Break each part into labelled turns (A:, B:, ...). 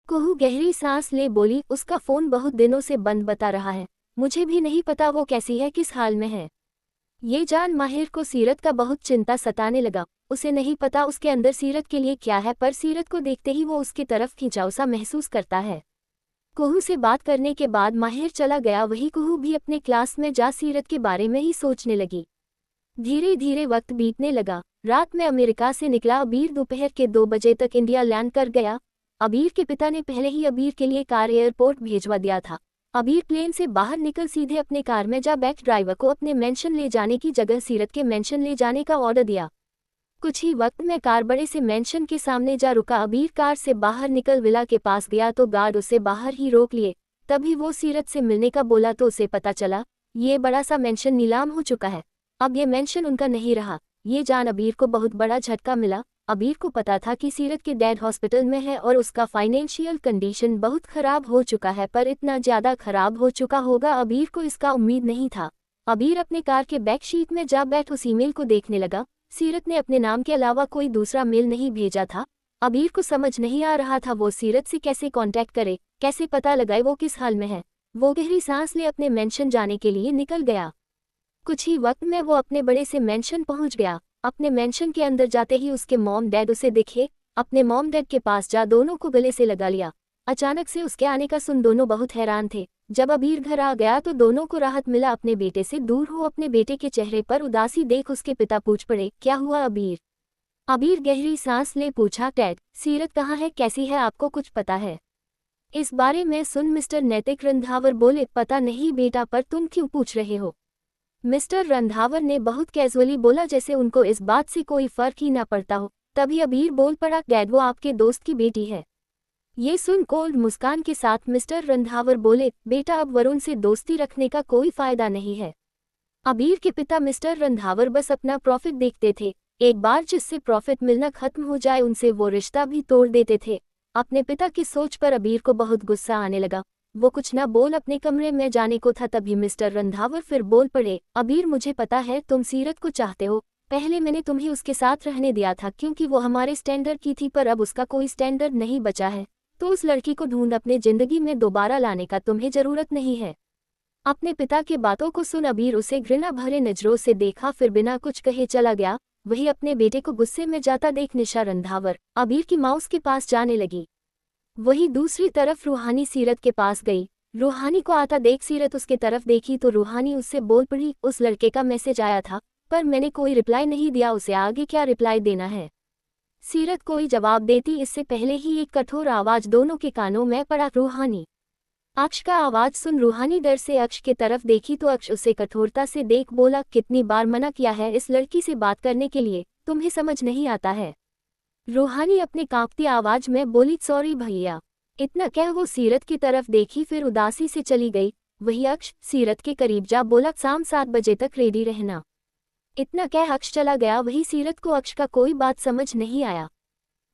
A: कुहू गहरी सांस ले बोली, उसका फोन बहुत दिनों से बंद बता रहा है। मुझे भी नहीं पता वो कैसी है, किस हाल में है। ये जान माहिर को सीरत का बहुत चिंता सताने लगा। उसे नहीं पता उसके अंदर सीरत के लिए क्या है, पर सीरत को देखते ही वो उसकी तरफ खिंचाव सा महसूस करता है। कुहू से बात करने के बाद माहिर चला गया। वही कुहू भी अपने क्लास में जा सीरत के बारे में ही सोचने लगी। धीरे धीरे वक्त बीतने लगा। रात में अमेरिका से निकला अबीर दोपहर के 2 बजे तक इंडिया लैंड कर गया। अबीर के पिता ने पहले ही अबीर के लिए कार एयरपोर्ट भेजवा दिया था। अबीर प्लेन से बाहर निकल सीधे अपने कार में जा बैक ड्राइवर को अपने मेंशन ले जाने की जगह सीरत के मेंशन ले जाने का ऑर्डर दिया। कुछ ही वक्त में कार बड़े से मेंशन के सामने जा रुका। अबीर कार से बाहर निकल विला के पास गया तो गार्ड उसे बाहर ही रोक लिए। तभी वो सीरत से मिलने का बोला तो उसे पता चला ये बड़ा सा मेंशन नीलाम हो चुका है। अब ये मेंशन उनका नहीं रहा। ये जान अबीर को बहुत बड़ा झटका मिला। अबीर को पता था कि सीरत के डैड हॉस्पिटल में है और उसका फाइनेंशियल कंडीशन बहुत खराब हो चुका है, पर इतना ज़्यादा खराब हो चुका होगा अबीर को इसका उम्मीद नहीं था। अबीर अपने कार के बैक शीट में जा बैठ उस ईमेल को देखने लगा। सीरत ने अपने नाम के अलावा कोई दूसरा मेल नहीं भेजा था। अबीर को समझ नहीं आ रहा था वो सीरत से कैसे कांटेक्ट करे, कैसे पता लगाए वो किस हाल में है। वो गहरी सांस ले अपने मेंशन जाने के लिए निकल गया। कुछ ही वक्त में वो अपने बड़े से मेंशन पहुंच गया। अपने मेंशन के अंदर जाते ही उसके मॉम डैड उसे दिखे। अपने मॉम डैड के पास जा दोनों को गले से लगा लिया। अचानक से उसके आने का सुन दोनों बहुत हैरान थे। जब अबीर घर आ गया तो दोनों को राहत मिला। अपने बेटे से दूर हो अपने बेटे के चेहरे पर उदासी देख उसके पिता पूछ पड़े, क्या हुआ अबीर? अबीर गहरी सांस ले पूछा, डैड सीरत कहाँ है, कैसी है, आपको कुछ पता है इस बारे में? सुन मिस्टर नैतिक रंधावर बोले, पता नहीं बेटा, पर तुम क्यों पूछ रहे हो? मिस्टर रंधावर ने बहुत कैजुअली बोला, जैसे उनको इस बात से कोई फर्क ही ना पड़ता हो। तभी अबीर बोल पड़ा, डैड वो आपके दोस्त की बेटी है। ये सुन कोल्ड मुस्कान के साथ मिस्टर रंधावर बोले, बेटा अब वरुण से दोस्ती रखने का कोई फायदा नहीं है। अबीर के पिता मिस्टर रंधावर बस अपना प्रॉफिट देखते थे। एक बार जिससे प्रॉफिट मिलना खत्म हो जाए उनसे वो रिश्ता भी तोड़ देते थे। अपने पिता की सोच पर अबीर को बहुत गुस्सा आने लगा। वो कुछ ना बोल अपने कमरे में जाने को था, तभी मिस्टर रंधावर फिर बोल पड़े, अबीर मुझे पता है तुम सीरत को चाहते हो। पहले मैंने तुम्हें उसके साथ रहने दिया था क्योंकि वो हमारे स्टैंडर्ड की थी, पर अब उसका कोई स्टैंडर्ड नहीं बचा है। तो उस लड़की को ढूंढ अपने जिंदगी में दोबारा लाने का तुम्हें जरूरत नहीं है। अपने पिता की बातों को सुन अबीर उसे घृणा भरे नजरों से देखा, फिर बिना कुछ कहे चला गया। वही अपने बेटे को गुस्से में जाता देख निशा रंधावर अबीर की माउस के पास जाने लगी। वही दूसरी तरफ रूहानी सीरत के पास गई। रूहानी को आता देख सीरत उसके तरफ देखी तो रूहानी उससे बोल पड़ी, उस लड़के का मैसेज आया था पर मैंने कोई रिप्लाई नहीं दिया, उसे आगे क्या रिप्लाई देना है? सीरत कोई जवाब देती इससे पहले ही एक कठोर आवाज दोनों के कानों में पड़ा, रूहानी। अक्ष का आवाज सुन रूहानी डर से अक्ष के तरफ देखी तो अक्ष उसे कठोरता से देख बोला, कितनी बार मना किया है इस लड़की से बात करने के लिए, तुम्हें समझ नहीं आता है? रूहानी अपनी कांपती आवाज में बोली, सॉरी भैया। इतना कह वो सीरत की तरफ देखी फिर उदासी से चली गई। वही अक्ष सीरत के करीब जा बोला, शाम 7 बजे तक रेडी रहना। इतना कह अक्ष चला गया। वही सीरत को अक्ष का कोई बात समझ नहीं आया।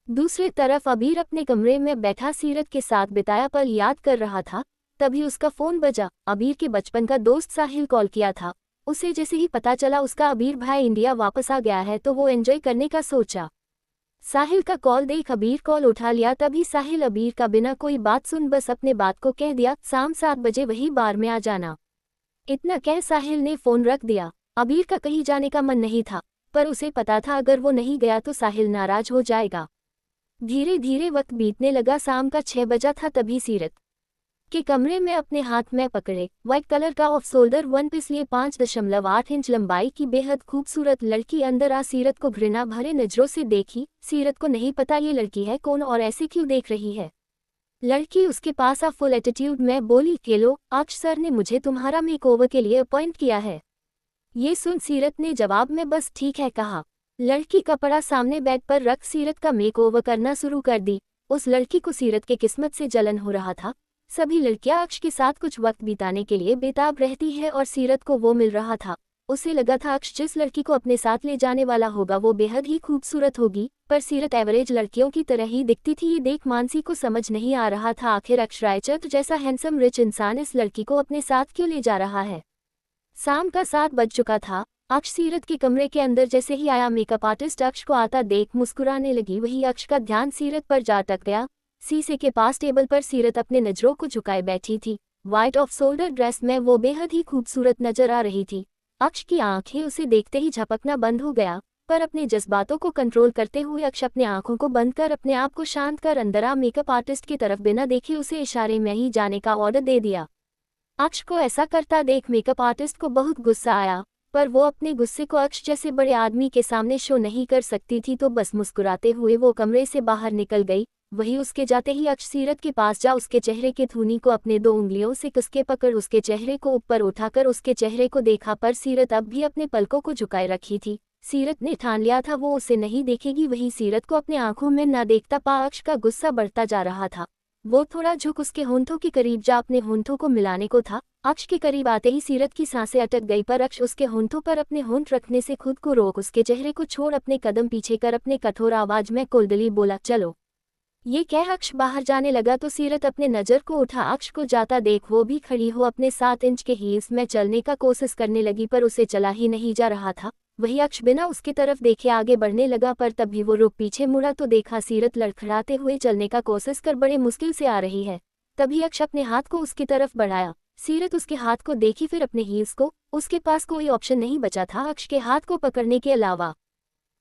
A: दूसरी तरफ अबीर अपने कमरे में बैठा सीरत के साथ बिताया पल याद कर रहा था। तभी उसका फोन बजा। अबीर के बचपन का दोस्त साहिल कॉल किया था। उसे जैसे ही पता चला उसका अबीर भाई इंडिया वापस आ गया है तो वो एंजॉय करने का सोचा। साहिल का कॉल देख अबीर कॉल उठा लिया। तभी साहिल अबीर का बिना कोई बात सुन बस अपने बात को कह दिया, शाम 7 बजे वही बार में आ जाना। इतना कह साहिल ने फोन रख दिया। अबीर का कहीं जाने का मन नहीं था, पर उसे पता था अगर वो नहीं गया तो साहिल नाराज हो जाएगा। धीरे धीरे वक्त बीतने लगा। शाम का 6 बजा था तभी सीरत के कमरे में अपने हाथ में पकड़े व्हाइट कलर का ऑफ शोल्डर वन पीस लिए 5.8 इंच लंबाई की बेहद खूबसूरत लड़की अंदर आ सीरत को घृणा भरे नजरों से देखी। सीरत को नहीं पता ये लड़की है कौन और ऐसे क्यों देख रही है। लड़की उसके पास आ फुल एटीट्यूड में बोली, हेलो अक्ष सर ने मुझे तुम्हारा मेकओवर के लिए अपॉइंट किया है। ये सुन सीरत ने जवाब में बस ठीक है कहा। लड़की कपड़ा सामने बेड पर रख सीरत का मेकओवर करना शुरू कर दी। उस लड़की को सीरत के किस्मत से जलन हो रहा था। सभी लड़कियां अक्ष के साथ कुछ वक्त बिताने के लिए बेताब रहती है और सीरत को वो मिल रहा था। उसे लगा था अक्ष जिस लड़की को अपने साथ ले जाने वाला होगा वो बेहद ही खूबसूरत होगी, पर सीरत एवरेज लड़कियों की तरह ही दिखती थी। ये देख मानसी को समझ नहीं आ रहा था आखिर अक्ष रायचंद जैसा हैंडसम रिच इंसान इस लड़की को अपने साथ क्यों ले जा रहा है। शाम का 7 बज चुका था। अक्ष सीरत के कमरे के अंदर जैसे ही आया मेकअप आर्टिस्ट अक्ष को आता देख मुस्कुराने लगी। वही अक्ष का ध्यान सीरत पर जा अटक गया। शीशे के पास टेबल पर सीरत अपने नजरों को झुकाए बैठी थी। वाइट ऑफ शोल्डर ड्रेस में वो बेहद ही खूबसूरत नजर आ रही थी। अक्ष की आंखें उसे देखते ही झपकना बंद हो गया, पर अपने जज्बातों को कंट्रोल करते हुए अक्ष अपने आंखों को बंद कर अपने आप को शांत कर अंदर आ मेकअप आर्टिस्ट की तरफ बिना देखे उसे इशारे में ही जाने का ऑर्डर दे दिया। अक्ष को ऐसा करता देख मेकअप आर्टिस्ट को बहुत गुस्सा आया, पर वो अपने गुस्से को अक्ष जैसे बड़े आदमी के सामने शो नहीं कर सकती थी, तो बस मुस्कुराते हुए वो कमरे से बाहर निकल गई। वही उसके जाते ही अक्ष सीरत के पास जा उसके चेहरे के थूनी को अपने 2 उंगलियों से कसके पकड़ उसके चेहरे को ऊपर उठाकर उसके चेहरे को देखा, पर सीरत अब भी अपने पलकों को झुकाए रखी थी। सीरत ने ठान लिया था वो उसे नहीं देखेगी। वही सीरत को अपने आंखों में न देखता पा अक्ष का गुस्सा बढ़ता जा रहा था। वो थोड़ा झुक उसके होंठों के करीब जा अपने होंठों को मिलाने को था। अक्ष के करीब आते ही सीरत की सांसें अटक गई, पर अक्ष उसके होंठों पर अपने होंठ रखने से खुद को रोक उसके चेहरे को छोड़ अपने कदम पीछे कर अपने कठोर आवाज में कोल्डली बोला, चलो। ये कह अक्ष बाहर जाने लगा तो सीरत अपने नजर को उठा अक्ष को जाता देख वो भी खड़ी हो अपने 7 इंच के हील्स में चलने का कोशिश करने लगी, पर उसे चला ही नहीं जा रहा था। वही अक्ष बिना उसकी तरफ देखे आगे बढ़ने लगा, पर तब भी वो रुक पीछे मुड़ा तो देखा सीरत लड़खड़ाते हुए चलने का कोशिश कर बड़े मुश्किल से आ रही है। तभी अक्ष अपने हाथ को उसकी तरफ बढ़ाया। सीरत उसके हाथ को देखी, फिर अपने हील्स को। उसके पास कोई ऑप्शन नहीं बचा था अक्ष के हाथ को पकड़ने के अलावा।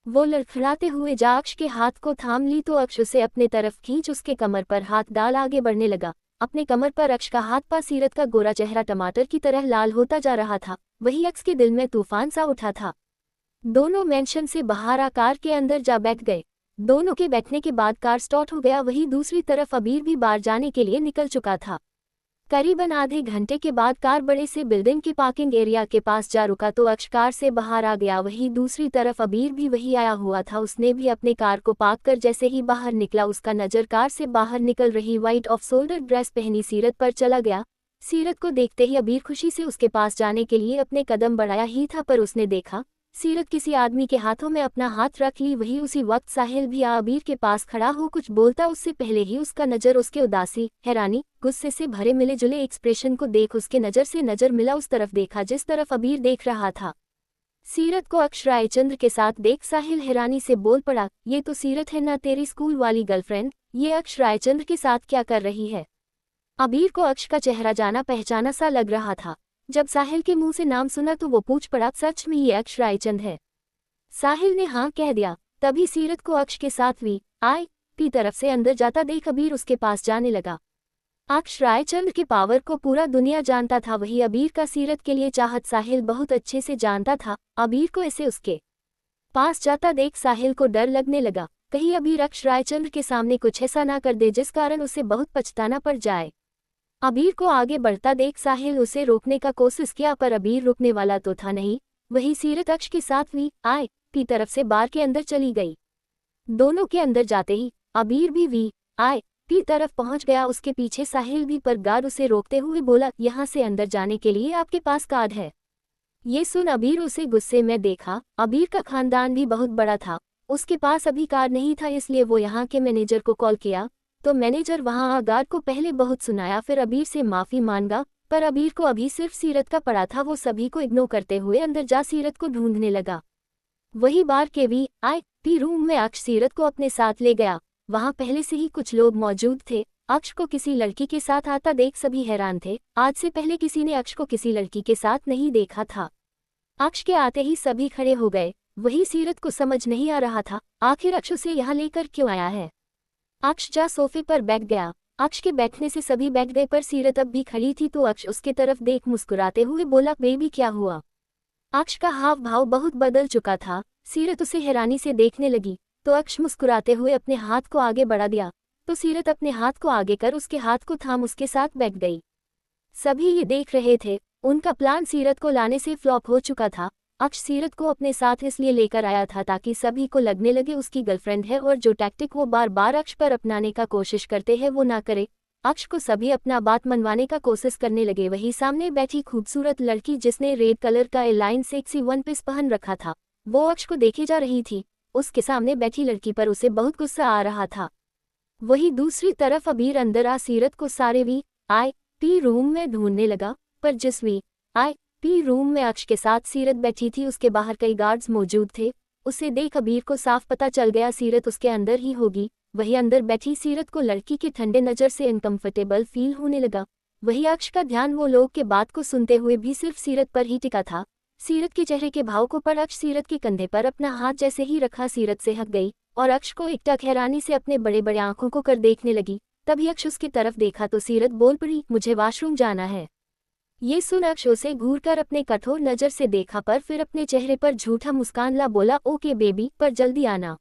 A: वो लड़खड़ाते हुए जा अक्ष के हाथ को थाम ली तो अक्ष उसे अपने तरफ खींच उसके कमर पर हाथ डाल आगे बढ़ने लगा। अपने कमर पर अक्ष का हाथ पा सीरत का गोरा चेहरा टमाटर की तरह लाल होता जा रहा था। वही अक्ष के दिल में तूफान सा उठा था। दोनों मेंशन से बाहर आ कार के अंदर जा बैठ गए। दोनों के बैठने के बाद कार स्टार्ट हो गया। वही दूसरी तरफ अबीर भी बाहर जाने के लिए निकल चुका था। करीबन आधे घंटे के बाद कार बड़े से बिल्डिंग के पार्किंग एरिया के पास जा रुका तो अक्ष कार से बाहर आ गया। वही दूसरी तरफ अबीर भी वही आया हुआ था। उसने भी अपने कार को पार्क कर जैसे ही बाहर निकला उसका नजर कार से बाहर निकल रही वाइट ऑफ शोल्डर ड्रेस पहनी सीरत पर चला गया। सीरत को देखते ही अबीर खुशी से उसके पास जाने के लिए अपने कदम बढ़ाया ही था, पर उसने देखा सीरत किसी आदमी के हाथों में अपना हाथ रख ली। वही उसी वक्त साहिल भी अबीर के पास खड़ा हो कुछ बोलता उससे पहले ही उसका नजर उसके उदासी, हैरानी, गुस्से से भरे मिले जुले एक्सप्रेशन को देख उसके नजर से नजर मिला उस तरफ देखा जिस तरफ अबीर देख रहा था। सीरत को अक्ष रायचंद्र के साथ देख साहिल हैरानी से बोल पड़ा, ये तो सीरत है ना तेरी स्कूल वाली गर्लफ्रेंड, ये अक्ष रायचंद्र के साथ क्या कर रही है। अबीर को अक्ष का चेहरा जाना पहचाना सा लग रहा था। जब साहिल के मुंह से नाम सुना तो वो पूछ पड़ा, सच में ये अक्ष रायचंद है। साहिल ने हाँ कह दिया। तभी सीरत को अक्ष के साथ VIP तरफ से अंदर जाता देख अबीर उसके पास जाने लगा। अक्ष रायचंद के पावर को पूरा दुनिया जानता था। वही अबीर का सीरत के लिए चाहत साहिल बहुत अच्छे से जानता था। अबीर को ऐसे उसके पास जाता देख साहिल को डर लगने लगा, कहीं अबीर अक्ष रायचंद के सामने कुछ ऐसा ना कर दे जिस कारण उसे बहुत पछताना पड़ जाए। अबीर को आगे बढ़ता देख साहिल उसे रोकने का कोशिश किया, पर अबीर रुकने वाला तो था नहीं। वही सीरत अक्ष के साथ VIP तरफ से बार के अंदर चली गई। दोनों के अंदर जाते ही अबीर भी VIP तरफ पहुंच गया। उसके पीछे साहिल भी, पर गार्ड उसे रोकते हुए बोला, यहाँ से अंदर जाने के लिए आपके पास कार्ड है। ये सुन अबीर उसे गुस्से में देखा। अबीर का खानदान भी बहुत बड़ा था, उसके पास अभी कार्ड नहीं था, इसलिए वो यहाँ के मैनेजर को कॉल किया तो मैनेजर वहां गार्ड को पहले बहुत सुनाया, फिर अबीर से माफी मांगा, पर अबीर को अभी सिर्फ सीरत का पड़ा था। वो सभी को इग्नोर करते हुए अंदर जा सीरत को ढूंढने लगा। वही बार के VIP रूम में अक्ष सीरत को अपने साथ ले गया। वहां पहले से ही कुछ लोग मौजूद थे। अक्ष को किसी लड़की के साथ आता देख सभी हैरान थे। आज से पहले किसी ने अक्ष को किसी लड़की के साथ नहीं देखा था। अक्ष के आते ही सभी खड़े हो गए। वही सीरत को समझ नहीं आ रहा था आखिर अक्ष उसे यहाँ लेकर क्यों आया है। अक्ष जा सोफे पर बैठ गया। अक्ष के बैठने से सभी बैठ गए, पर सीरत अब भी खड़ी थी तो अक्ष उसके तरफ देख मुस्कुराते हुए बोला, बेबी क्या हुआ। अक्ष का हाव भाव बहुत बदल चुका था। सीरत उसे हैरानी से देखने लगी तो अक्ष मुस्कुराते हुए अपने हाथ को आगे बढ़ा दिया तो सीरत अपने हाथ को आगे कर उसके हाथ को थाम उसके साथ बैठ गई। सभी ये देख रहे थे। उनका प्लान सीरत को लाने से फ्लॉप हो चुका था। अक्ष सीरत को अपने साथ इसलिए लेकर आया था ताकि सभी को लगने लगे उसकी गर्लफ्रेंड है, और जो टैक्टिक वो बार बार अक्ष पर अपनाने का कोशिश करते हैं वो ना करे। अक्ष को सभी अपना बात मनवाने का कोशिश करने लगे। वही सामने बैठी खूबसूरत लड़की जिसने रेड कलर का एलाइन सेक्सी वन पीस पहन रखा था, वो अक्ष को देखी जा रही थी। उसके सामने बैठी लड़की पर उसे बहुत गुस्सा आ रहा था। वही दूसरी तरफ अबीर अंदर आ सीरत को सारे VIP रूम में ढूंढने लगा, पर जिस VIP रूम में अक्ष के साथ सीरत बैठी थी उसके बाहर कई गार्ड्स मौजूद थे। उसे देख अबीर को साफ पता चल गया सीरत उसके अंदर ही होगी। वही अंदर बैठी सीरत को लड़की की ठंडे नज़र से अनकंफर्टेबल फील होने लगा। वही अक्ष का ध्यान वो लोग के बात को सुनते हुए भी सिर्फ सीरत पर ही टिका था। सीरत के चेहरे के भाव को पढ़ अक्ष सीरत के कंधे पर अपना हाथ जैसे ही रखा सीरत से हट गई और अक्ष को एकटक हैरानी से अपने बड़े बड़े आंखों को कर देखने लगी। तभी अक्ष उसकी तरफ देखा तो सीरत बोल पड़ी, मुझे वॉशरूम जाना है। ये सुन अक्ष उसे घूरकर अपने कठोर नज़र से देखा पर फिर अपने चेहरे पर झूठा मुस्कान ला बोला, ओके बेबी, पर जल्दी आना।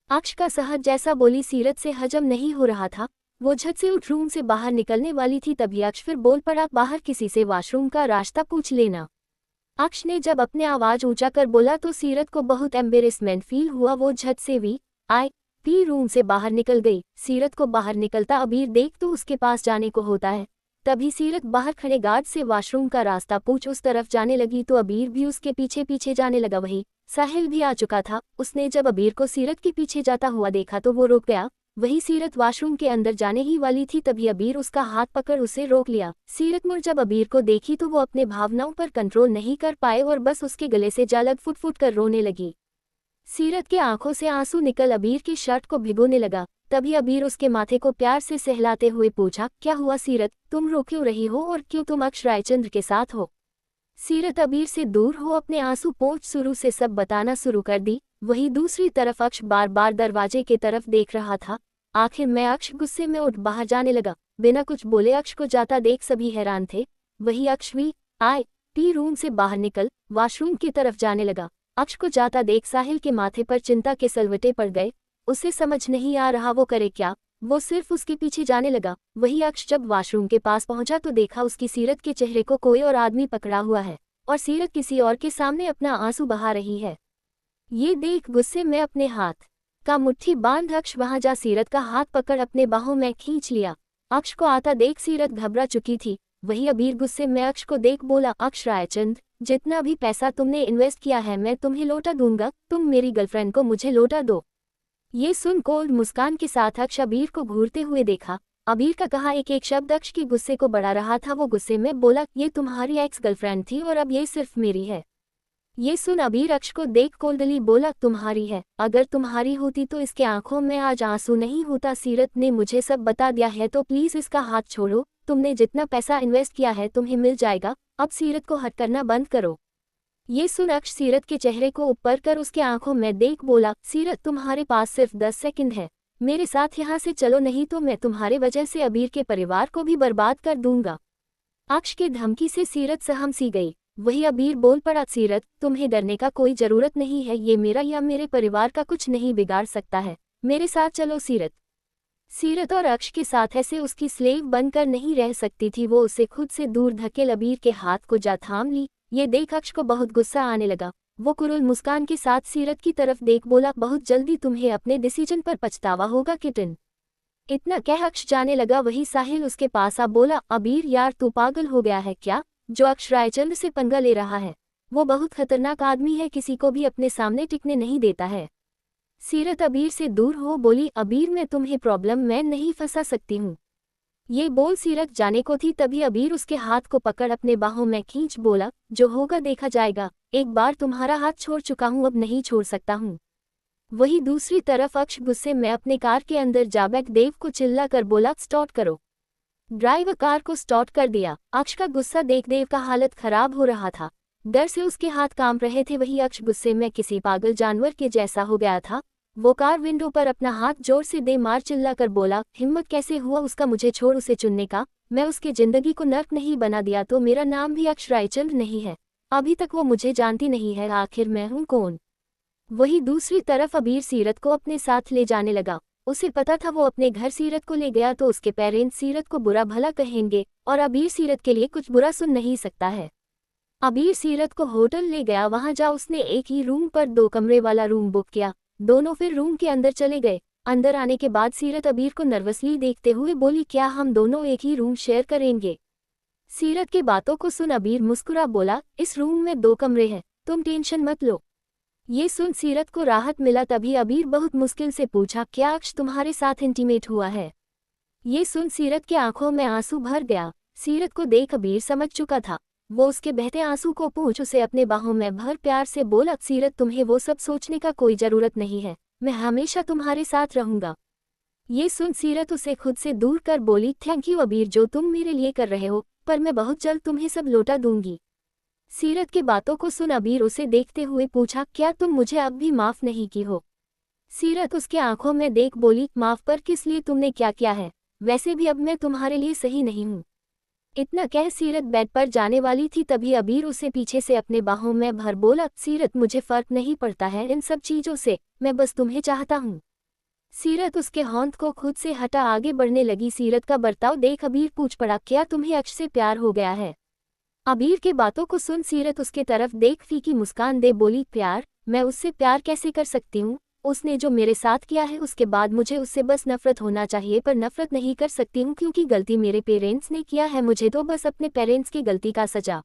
A: अक्ष का सहज जैसा बोली सीरत से हजम नहीं हो रहा था। वो झट से उठ रूम से बाहर निकलने वाली थी तभी अक्ष फिर बोल पड़ा, बाहर किसी से वॉशरूम का रास्ता पूछ लेना। अक्ष ने जब अपने आवाज ऊंचा कर बोला तो सीरत को बहुत एम्बेरसमेंट फील हुआ। वो झट से VIP रूम से बाहर निकल गई। सीरत को बाहर निकलता अबीर देख तो उसके पास जाने को होता है। तभी सीरत बाहर खड़े गार्ड से वॉशरूम का रास्ता पूछ उस तरफ जाने लगी तो अबीर भी उसके पीछे पीछे जाने लगा। वही साहिल भी आ चुका था। उसने जब अबीर को सीरत के पीछे जाता हुआ देखा तो वो रुक गया। वही सीरत वॉशरूम के अंदर जाने ही वाली थी तभी अबीर उसका हाथ पकड़ उसे रोक लिया। सीरत मुड़ जब अबीर को देखी तो वो अपने भावनाओं पर कंट्रोल नहीं कर पाए और बस उसके गले से जा लग फुट फुट कर रोने लगी। सीरत के आंखों से आंसू निकल अबीर की शर्ट को भिगोने लगा। तभी अबीर उसके माथे को प्यार से सहलाते हुए पूछा, क्या हुआ सीरत, तुम रो क्यों रही हो और क्यों तुम अक्ष रायचंद्र के साथ हो। सीरत अबीर से दूर हो अपने आंसू पोंछ शुरू से सब बताना शुरू कर दी। वही दूसरी तरफ अक्ष बार बार दरवाजे की तरफ देख रहा था। आखिर में अक्ष गुस्से में उठ बाहर जाने लगा। बिना कुछ बोले अक्ष को जाता देख सभी हैरान थे। वही अक्ष VIP रूम से बाहर निकल वॉशरूम की तरफ जाने लगा। अक्ष को जाता देख साहिल के माथे पर चिंता के सलवटे पड़ गए। उसे समझ नहीं आ रहा वो करे क्या। वो सिर्फ उसके पीछे जाने लगा। वही अक्ष जब वॉशरूम के पास पहुंचा तो देखा उसकी सीरत के चेहरे को कोई और आदमी पकड़ा हुआ है और सीरत किसी और के सामने अपना आंसू बहा रही है। ये देख गुस्से में अपने हाथ का मुट्ठी बांध अक्ष वहां जा सीरत का हाथ पकड़ अपने बाहों में खींच लिया। अक्ष को आता देख सीरत घबरा चुकी थी। वही अबीर गुस्से में अक्ष को देख बोला, अक्ष रायचंद, जितना भी पैसा तुमने इन्वेस्ट किया है मैं तुम्हें लौटा दूंगा। तुम मेरी गर्लफ्रेंड को मुझे लौटा दो। ये सुन कोल्ड मुस्कान के साथ अक्ष अबीर को घूरते हुए देखा। अबीर का कहा एक एक शब्द अक्ष के गुस्से को बढ़ा रहा था। वो गुस्से में बोला, ये तुम्हारी एक्स गर्लफ्रेंड थी और अब ये सिर्फ मेरी है। ये सुन अबीर अक्ष को देख कोल्डली बोला, तुम्हारी है, अगर तुम्हारी होती तो इसके आंखों में आज आंसू नहीं होता। सीरत ने मुझे सब बता दिया है तो प्लीज इसका हाथ छोड़ो। तुमने जितना पैसा इन्वेस्ट किया है तुम्हें मिल जाएगा। अब सीरत को हट करना बंद करो। ये सुन अक्ष सीरत के चेहरे को ऊपर कर उसके आंखों में देख बोला, सीरत तुम्हारे पास सिर्फ 10 सेकंड है, मेरे साथ यहाँ से चलो नहीं तो मैं तुम्हारे वजह से अबीर के परिवार को भी बर्बाद कर दूंगा। अक्ष की धमकी से सीरत सहम सी गई। वही अबीर बोल पड़ा, सीरत तुम्हें डरने का कोई जरूरत नहीं है। ये मेरा या मेरे परिवार का कुछ नहीं बिगाड़ सकता है। मेरे साथ चलो। सीरत और अक्ष के साथ ऐसे उसकी स्लेव बनकर नहीं रह सकती थी। वो उसे खुद से दूर धकेल अबीर के हाथ को जा थाम ली। ये देख अक्ष को बहुत गुस्सा आने लगा। वो कुरुल मुस्कान के साथ सीरत की तरफ देख बोला, बहुत जल्दी तुम्हें अपने डिसीजन पर पछतावा होगा किटन। इतना कह अक्ष जाने लगा। वही साहिल उसके पास आ बोला, अबीर यार तू पागल हो गया है क्या, जो अक्ष रायचंद्र से पंगा ले रहा है। वो बहुत खतरनाक आदमी है, किसी को भी अपने सामने टिकने नहीं देता है। सीरत अबीर से दूर हो बोली, अबीर मैं तुम्हें प्रॉब्लम में नहीं फंसा सकती हूँ। ये बोल सीरत जाने को थी तभी अबीर उसके हाथ को पकड़ अपने बाहों में खींच बोला, जो होगा देखा जाएगा। एक बार तुम्हारा हाथ छोड़ चुका हूँ, अब नहीं छोड़ सकता हूँ। वही दूसरी तरफ अक्ष गुस्से में अपने कार के अंदर जा बैठ देव को चिल्ला कर बोला, स्टार्ट करो। ड्राइवर कार को स्टार्ट कर दिया। अक्ष का गुस्सा देख देव का हालत खराब हो रहा था। डर से उसके हाथ कांप रहे थे। वही अक्ष गुस्से में किसी पागल जानवर के जैसा हो गया था। वो कार विंडो पर अपना हाथ जोर से दे मार चिल्ला कर बोला, हिम्मत कैसे हुआ उसका मुझे छोड़ उसे चुनने का। मैं उसके जिंदगी को नर्क नहीं बना दिया तो मेरा नाम भी अक्ष रायचंद्र नहीं है। अभी तक वो मुझे जानती नहीं है, आखिर मैं हूँ कौन। वही दूसरी तरफ अबीर सीरत को अपने साथ ले जाने लगा। उसे पता था वो अपने घर सीरत को ले गया तो उसके पेरेंट्स सीरत को बुरा भला कहेंगे और अबीर सीरत के लिए कुछ बुरा सुन नहीं सकता है। अबीर सीरत को होटल ले गया। वहां जा उसने एक ही रूम पर 2 कमरे वाला रूम बुक किया। दोनों फिर रूम के अंदर चले गए। अंदर आने के बाद सीरत अबीर को नर्वसली देखते हुए बोली, क्या हम दोनों एक ही रूम शेयर करेंगे। सीरत की बातों को सुन अबीर मुस्कुरा बोला, इस रूम में 2 कमरे हैं, तुम टेंशन मत लो। ये सुन सीरत को राहत मिला। तभी अबीर बहुत मुश्किल से पूछा, क्या अक्ष तुम्हारे साथ इंटीमेट हुआ है। ये सुन सीरत की आंखों में आंसू भर गया। सीरत को देख अबीर समझ चुका था। वो उसके बहते आंसू को पूछ उसे अपने बाहों में भर प्यार से बोला, सीरत तुम्हें वो सब सोचने का कोई जरूरत नहीं है, मैं हमेशा तुम्हारे साथ रहूंगा। ये सुन सीरत उसे खुद से दूर कर बोली, थैंक यू अबीर जो तुम मेरे लिए कर रहे हो, पर मैं बहुत जल्द तुम्हें सब लौटा दूंगी। सीरत की बातों को सुन अबीर उसे देखते हुए पूछा, क्या तुम मुझे अब भी माफ नहीं की हो? सीरत उसके आंखों में देख बोली, माफ पर किस लिए, तुमने क्या किया है? वैसे भी अब मैं तुम्हारे लिए सही नहीं हूँ। इतना कह सीरत बेड पर जाने वाली थी तभी अबीर उसे पीछे से अपने बाहों में भर बोला, सीरत मुझे फर्क नहीं पड़ता है इन सब चीजों से, मैं बस तुम्हें चाहता हूँ। सीरत उसके होंठ को खुद से हटा आगे बढ़ने लगी। सीरत का बर्ताव देख अबीर पूछ पड़ा, क्या तुम्हें अक्ष से प्यार हो गया है? अबीर के बातों को सुन सीरत उसके तरफ देख फीकी मुस्कान दे बोली, प्यार? मैं उससे प्यार कैसे कर सकती हूँ? उसने जो मेरे साथ किया है उसके बाद मुझे उससे बस नफरत होना चाहिए, पर नफरत नहीं कर सकती हूँ क्योंकि गलती मेरे पेरेंट्स ने किया है, मुझे तो बस अपने पेरेंट्स की गलती का सजा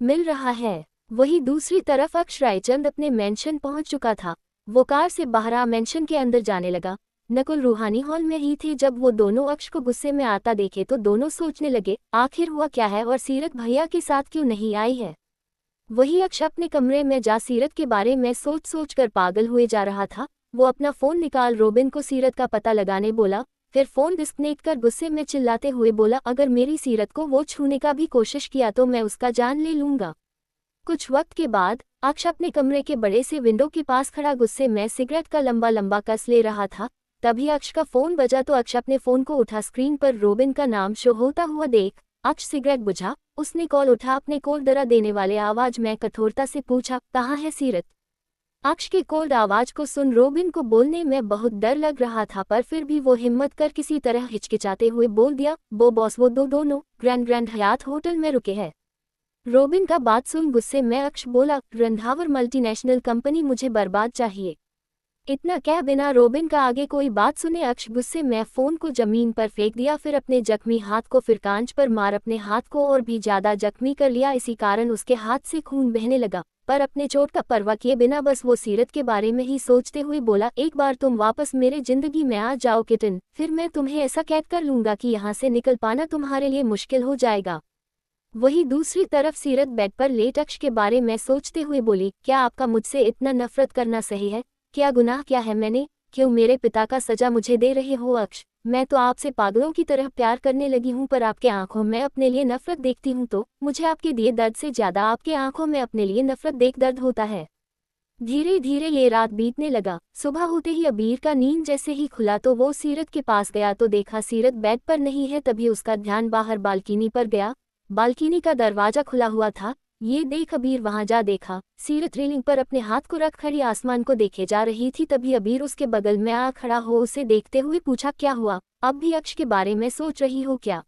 A: मिल रहा है। वहीं दूसरी तरफ अक्ष रायचंद अपने मेंशन पहुंच चुका था। वो कार से बाहर आ मेंशन के अंदर जाने लगा। नकुल रूहानी हॉल में ही थे। जब वो दोनों अक्ष को गुस्से में आता देखे तो दोनों सोचने लगे, आखिर हुआ क्या है और सीरत भैया के साथ क्यों नहीं आई है। वही अक्ष अपने कमरे में जा सीरत के बारे में सोच सोच कर पागल हुए जा रहा था। वो अपना फोन निकाल रोबिन को सीरत का पता लगाने बोला, फिर फोन डिस्कनेक्ट कर गुस्से में चिल्लाते हुए बोला, अगर मेरी सीरत को वो छूने का भी कोशिश किया तो मैं उसका जान ले लूंगा। कुछ वक्त के बाद अक्ष अपने कमरे के बड़े से विंडो के पास खड़ा गुस्से में सिगरेट का लंबा लंबा कस ले रहा था। तभी अक्ष का फोन बजा तो अक्ष अपने फोन को उठा। स्क्रीन पर रोबिन का नाम शो होता हुआ देख अक्ष सिगरेट बुझा। उसने कॉल उठा। अपने कॉल डरा देने वाले आवाज में कठोरता से पूछा, कहाँ है सीरत? अक्ष के कोल्ड आवाज को सुन रोबिन को बोलने में बहुत डर लग रहा था, पर फिर भी वो हिम्मत कर किसी तरह हिचकिचाते हुए बोल दिया, वो बॉस वो दोनों ग्रैंड हयात होटल में रुके हैं। रोबिन का बात सुन गुस्से में अक्ष बोला, रंधावर मल्टीनेशनल कंपनी, मुझे बर्बाद चाहिए। इतना कह बिना रोबिन का आगे कोई बात सुने अक्ष गुस्से में फोन को जमीन पर फेंक दिया, फिर अपने जख्मी हाथ को फिरकांच पर मार अपने हाथ को और भी ज्यादा जख्मी कर लिया। इसी कारण उसके हाथ से खून बहने लगा, पर अपने चोट का परवाह किए बिना बस वो सीरत के बारे में ही सोचते हुए बोला, एक बार तुम वापस मेरे जिंदगी में आ जाओ किटन, फिर मैं तुम्हें ऐसा कैद कर लूंगा कि यहाँ से निकल पाना तुम्हारे लिए मुश्किल हो जाएगा। वहीं दूसरी तरफ सीरत बेड पर लेट अक्ष के बारे में सोचते हुए बोली, क्या आपका मुझसे इतना नफरत करना सही है? क्या गुनाह क्या है मैंने? क्यों मेरे पिता का सजा मुझे दे रहे हो अक्ष? मैं तो आपसे पागलों की तरह प्यार करने लगी हूँ, पर आपके आंखों में अपने लिए नफरत देखती हूँ तो मुझे आपके दिए दर्द से ज्यादा आपके आंखों में अपने लिए नफरत देख दर्द होता है। धीरे धीरे ये रात बीतने लगा। सुबह होते ही अबीर का नींद जैसे ही खुला तो वो सीरत के पास गया तो देखा सीरत बेड पर नहीं है। तभी उसका ध्यान बाहर बालकनी पर गया। बालकनी का दरवाजा खुला हुआ था। ये देख अबीर वहां जा देखा सीरत रेलिंग पर अपने हाथ को रख खड़ी आसमान को देखे जा रही थी। तभी अबीर उसके बगल में आ खड़ा हो उसे देखते हुए पूछा, क्या हुआ? अब भी अक्ष के बारे में सोच रही हो क्या?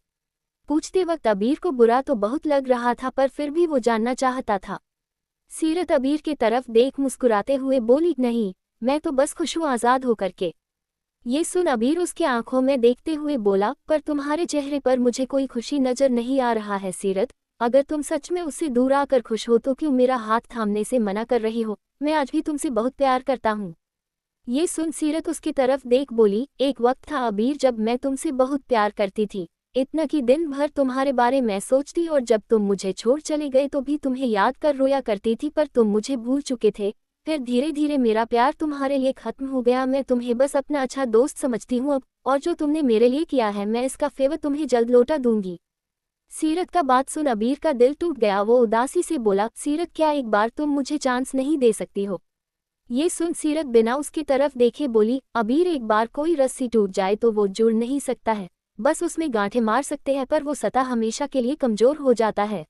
A: पूछते वक्त अबीर को बुरा तो बहुत लग रहा था, पर फिर भी वो जानना चाहता था। सीरत अबीर की तरफ देख मुस्कुराते हुए बोली, नहीं, मैं तो बस खुश हूँ आज़ाद होकर के। ये सुन अबीर उसके आंखों में देखते हुए बोला, पर तुम्हारे चेहरे पर मुझे कोई खुशी नजर नहीं आ रहा है सीरत। अगर तुम सच में उससे दूर आकर खुश हो तो क्यों मेरा हाथ थामने से मना कर रही हो? मैं आज भी तुमसे बहुत प्यार करता हूँ। ये सुन सीरत उसकी तरफ देख बोली, एक वक्त था अबीर जब मैं तुमसे बहुत प्यार करती थी, इतना कि दिन भर तुम्हारे बारे में सोचती और जब तुम मुझे छोड़ चले गए तो भी तुम्हें याद कर रोया करती थी, पर तुम मुझे भूल चुके थे। फिर धीरे धीरे मेरा प्यार तुम्हारे लिए खत्म हो गया। मैं तुम्हें बस अपना अच्छा दोस्त समझती हूँ अब, और जो तुमने मेरे लिए किया है मैं इसका फेवर तुम्हें जल्द लौटा दूंगी। सीरत का बात सुन अबीर का दिल टूट गया। वो उदासी से बोला, सीरत क्या एक बार तुम मुझे चांस नहीं दे सकती हो? ये सुन सीरत बिना उसकी तरफ देखे बोली, अबीर एक बार कोई रस्सी टूट जाए तो वो जुड़ नहीं सकता है, बस उसमें गांठें मार सकते हैं पर वो सतह हमेशा के लिए कमजोर हो जाता है।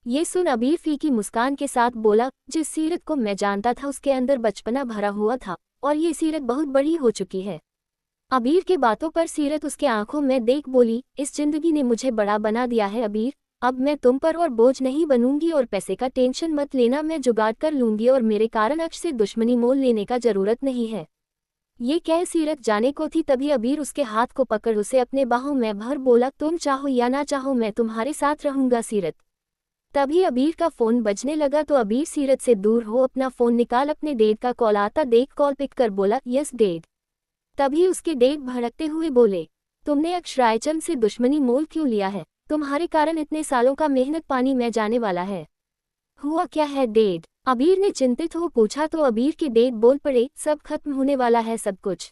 A: ये सुन अबीर फीकी मुस्कान के साथ बोला, जिस सीरत को मैं जानता था उसके अंदर बचपना भरा हुआ था और ये सीरत बहुत बड़ी हो चुकी है। अबीर के बातों पर सीरत उसके आंखों में देख बोली, इस जिंदगी ने मुझे बड़ा बना दिया है अबीर, अब मैं तुम पर और बोझ नहीं बनूंगी और पैसे का टेंशन मत लेना, मैं जुगाड़ कर लूंगी और मेरे कारण अक्ष से दुश्मनी मोल लेने का जरूरत नहीं है। ये कह सीरत जाने को थी तभी अबीर उसके हाथ को पकड़ उसे अपने बाहों में भर बोला, तुम चाहो या ना चाहो मैं तुम्हारे साथ रहूंगा सीरत। तभी अबीर का फोन बजने लगा तो अबीर सीरत से दूर हो अपना फोन निकाल अपने डेड का कॉल आता देख कॉल पिक कर बोला, यस डेड। तभी उसके डेड भड़कते हुए बोले, तुमने अक्ष रायचंद से दुश्मनी मोल क्यों लिया है? तुम्हारे कारण इतने सालों का मेहनत पानी में जाने वाला है। हुआ क्या है डेड? अबीर ने चिंतित हो पूछा तो अबीर के डेड बोल पड़े, सब खत्म होने वाला है सब कुछ।